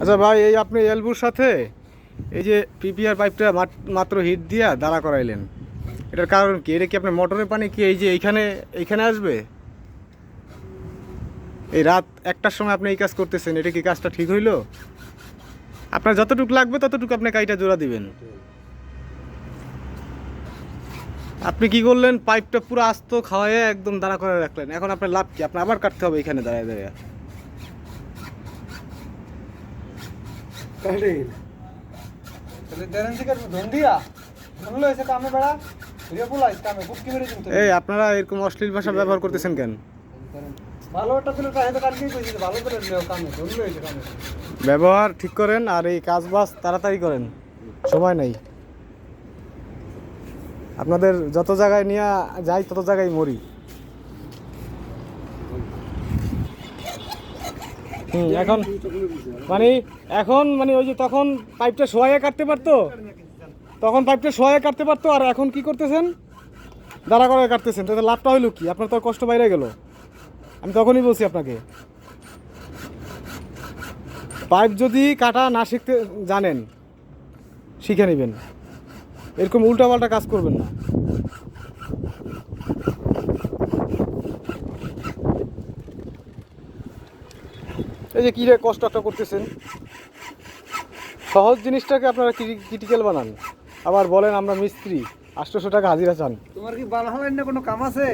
আচ্ছা ভাই, এই আপনি এলবুর সাথে এই যে পিপিআর পাইপটা মাত্র হিট দিয়া দাঁড়া করাইলেন, এটার কারণ কি? এটা কি আপনার মোটরের পানি কি এই যে এইখানে আসবে? এই রাত 1টার সময় আপনি এই কাজ করতেছেন, এটা কি কাজটা ঠিক হইলো? আপনার যতটুকু লাগবে ততটুকু আপনি কাইটা জোড়া দিবেন। আপনি কি করলেন, পাইপটা পুরো আস্ত খাওয়ায় একদম দাঁড়া করে রাখলেন। এখন আপনার লাভ কি? আপনি আবার কাটতে হবে এখানে দাঁড়ায় দাঁড়ায়। এই আপনারা এরকম অশ্লীল ভাষা ব্যবহার করতেছেন কেন? ব্যবহার ঠিক করেন আর এই কাজ বাজ তাড়াতাড়ি করেন, সময় নাই। আপনাদের যত জায়গায় নিয়ে যাই তত জায়গায় মরি। এখন ওই যে তখন পাইপটা শোয়াইয়া কাটতে পারতো, আর এখন কি করতেছেন? দাঁড়া করে কাটতেছেন। তাতে লাভটা হইলো কি? আপনার তো কষ্ট বাইরে গেল। আমি তখনই বলছি আপনাকে, পাইপ যদি কাটা না শিখতে জানেন, শিখে নেবেন। এরকম উল্টাপাল্টা কাজ করবেন না। এই যে কি রে কষ্ট একটা করতেছেন, সহজ জিনিসটাকে আপনারা ক্রিটিক্যাল বানান, আবার বলেন আমরা মিস্ত্রি, 800 টাকা হাজিরা চান। তোমার কি বানালেন না কোনো কাম আছে?